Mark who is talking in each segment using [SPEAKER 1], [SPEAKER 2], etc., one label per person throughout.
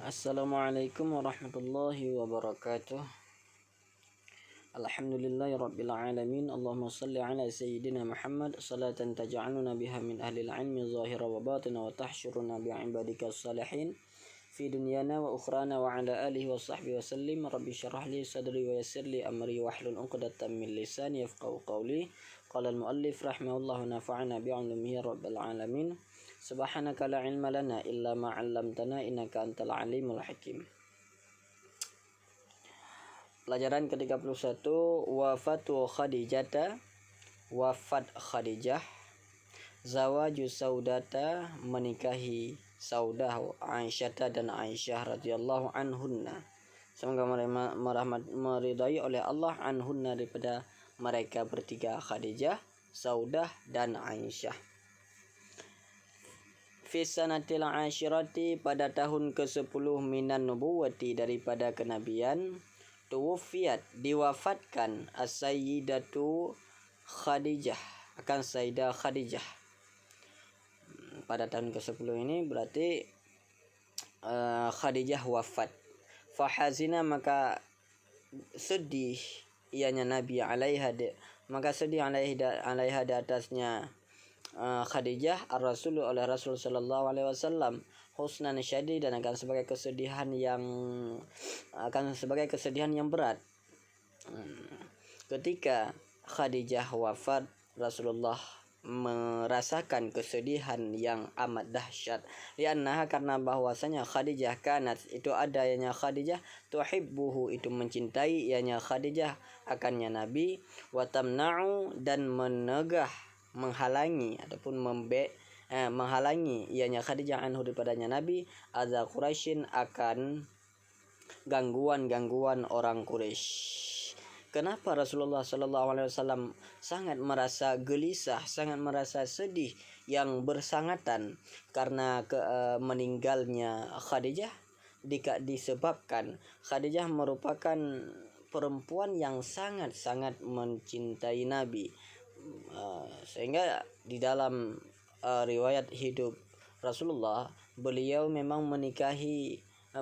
[SPEAKER 1] Assalamualaikum warahmatullahi wabarakatuh. Alhamdulillahi rabbil alamin. Allahumma salli ala sayyidina Muhammad salatan taj'aluna biha min ahli al-ilmi zahira wa batina wa tahsyuruna bi'ibadika salihin fi dunyana wa ukhrana wa ala alihi wa sahbihi wa sallim. Rabbi syrah li sadri wa yassir li amri wahlul 'uqdatam min lisani yafqahu qawli. Qala al-muallif rahimahullahu nafa'ana bi'ulumihi rabbil alamin. Subhanaka la ilma lana illa ma 'allamtana innaka antal alimul hakim. Pelajaran ke-31, wafat Khadijah, zawaju Saudata, menikahi Saudah, Aisyah dan Aisyah radhiyallahu anhunna. Semoga meridai oleh Allah anhunna, daripada mereka bertiga, Khadijah, Saudah dan Aisyah. Fi sanatil ashirati, pada tahun ke-10 minan nubuwati, daripada kenabian, tuwufiyat, diwafatkan, as-sayyidatu Khadijah, akan Sayyidah Khadijah. Pada tahun ke-10 ini berarti Khadijah wafat. Fahazina, maka sedih ianya Nabi alaiha, maka sedih alaiha di atasnya Khadijah ar-Rasul, oleh Rasul sallallahu alaihi wasallam, husnan syadid, dan akan sebagai kesedihan yang berat. Ketika Khadijah wafat, Rasulullah merasakan kesedihan yang amat dahsyat. Liannaha, karena bahwasanya Khadijah kanat, itu adanya Khadijah, tuhibbuhu, itu mencintai ianya Khadijah akannya Nabi, wa tamna'u, dan menghalangi ataupun menghalangi ianya Khadijah anhu, daripadanya Nabi, adza Quraisyin, akan gangguan orang Quraisy. Kenapa Rasulullah sallallahu alaihi wasallam sangat merasa gelisah, sangat merasa sedih yang bersangatan karena meninggalnya Khadijah? Disebabkan Khadijah merupakan perempuan yang sangat-sangat mencintai Nabi, sehingga di dalam riwayat hidup Rasulullah, beliau memang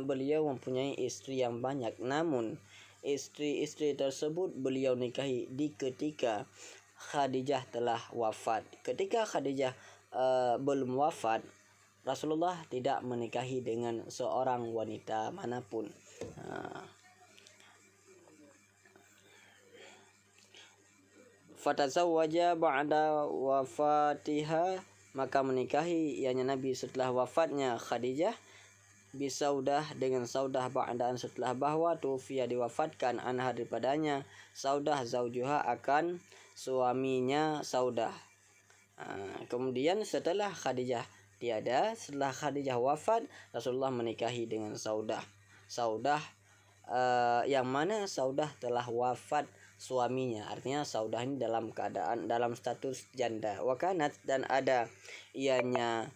[SPEAKER 1] beliau mempunyai istri yang banyak, namun istri-istri tersebut beliau nikahi di ketika Khadijah telah wafat. Ketika Khadijah belum wafat, Rasulullah tidak menikahi dengan seorang wanita manapun. Fatazawwaja ba'da wafatiha, maka menikahi ianya Nabi setelah wafatnya Khadijah, bisaudah, dengan Saudah, ba'daan, setelah bahwa tufiya, diwafatkan, anha, daripadanya Saudah, zaujuha, akan suaminya Saudah. Kemudian setelah Khadijah tiada, setelah Khadijah wafat, Rasulullah menikahi dengan Saudah, yang mana Saudah telah wafat suaminya, artinya Saudah ini dalam status janda. Wakanat, dan ada ianya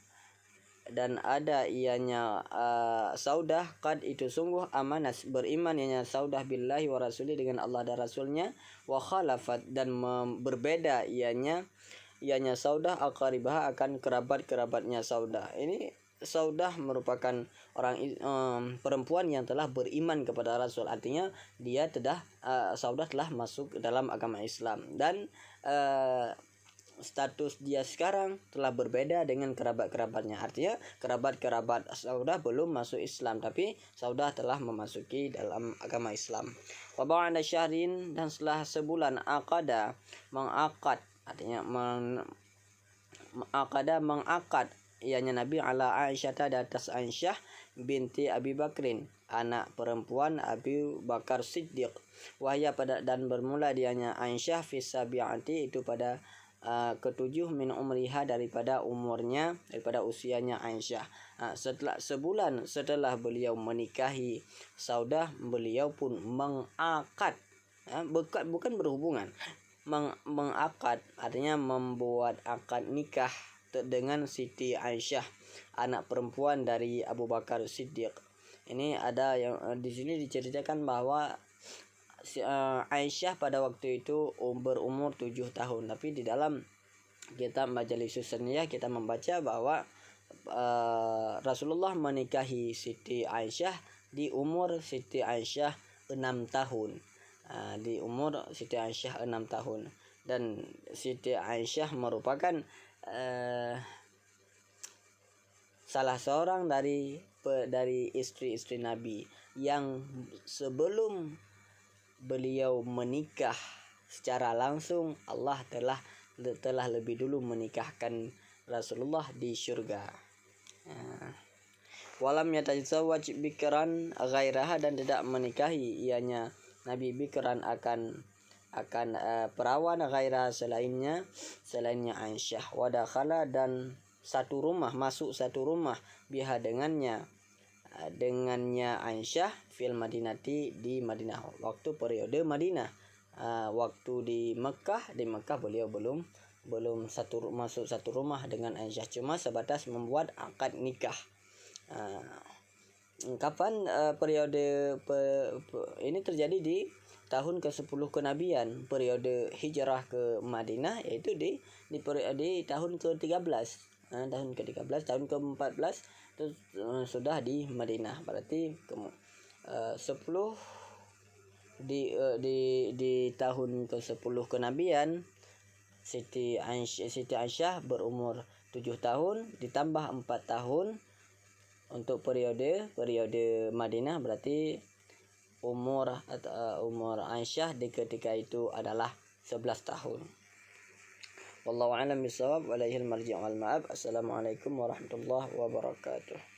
[SPEAKER 1] Saudah, qad, itu sungguh, amanat, beriman ianya Saudah, billahi wa rasuli, dengan Allah dan Rasulnya, wa khalafat, dan berbeda ianya Saudah, aqribah, akan kerabatnya Saudah. Ini Saudah merupakan perempuan yang telah beriman kepada Rasul, artinya Saudah telah masuk dalam agama Islam, dan status dia sekarang telah berbeda dengan kerabat-kerabatnya. Artinya kerabat Saudah belum masuk Islam, tapi Saudah telah memasuki dalam agama Islam. Wa ba'da syahrin, dan setelah sebulan, aqada, mengakad, artinya mengakad ianya Nabi ala Aisyah, di atas Aisyah binti Abi Bakrin, anak perempuan Abu Bakar Siddiq. Wahya, dan bermula dianya Aisyah fi sabi'ati, itu pada ketujuh min umriha, daripada usianya Aisyah. Sebulan setelah beliau menikahi Saudah, beliau pun mengakad, bukan berhubungan, mengakad, artinya membuat akad nikah dengan Siti Aisyah, anak perempuan dari Abu Bakar Siddiq. Ini ada yang di sini diceritakan bahwa Aisyah pada waktu itu berumur 7 tahun. Tapi di dalam kitab Majalisus Sunniyah kita membaca bahwa Rasulullah menikahi Siti Aisyah di umur Siti Aisyah 6 tahun. Di umur Siti Aisyah 6 tahun. Dan Siti Aisyah merupakan salah seorang dari istri-istri Nabi yang sebelum beliau menikah secara langsung, Allah telah lebih dulu menikahkan Rasulullah di syurga. Walam yatazawwaj bikran ghairaha, dan tidak menikahi ianya Nabi bikran akan perawan ghairah selainnya Aisyah. Wadakhala, dan masuk satu rumah biha dengannya Aisyah fil Madinati, di Madinah, waktu periode Madinah. Waktu di Mekah beliau belum masuk satu rumah dengan Aisyah, cuma sebatas membuat akad nikah. Kapan periode ini terjadi? Di tahun ke-10 kenabian, periode hijrah ke Madinah, yaitu di tahun ke-13. Tahun ke-13, tahun ke-14 itu sudah di Madinah. Berarti 10 di tahun ke-10 kenabian, Siti Aisyah berumur 7 tahun ditambah 4 tahun untuk periode Madinah, berarti umur Aisyah di ketika itu adalah 11 tahun. Wallahu a'lam bishawab, walaihil marji' wal ma'ab. Assalamualaikum warahmatullahi wabarakatuh.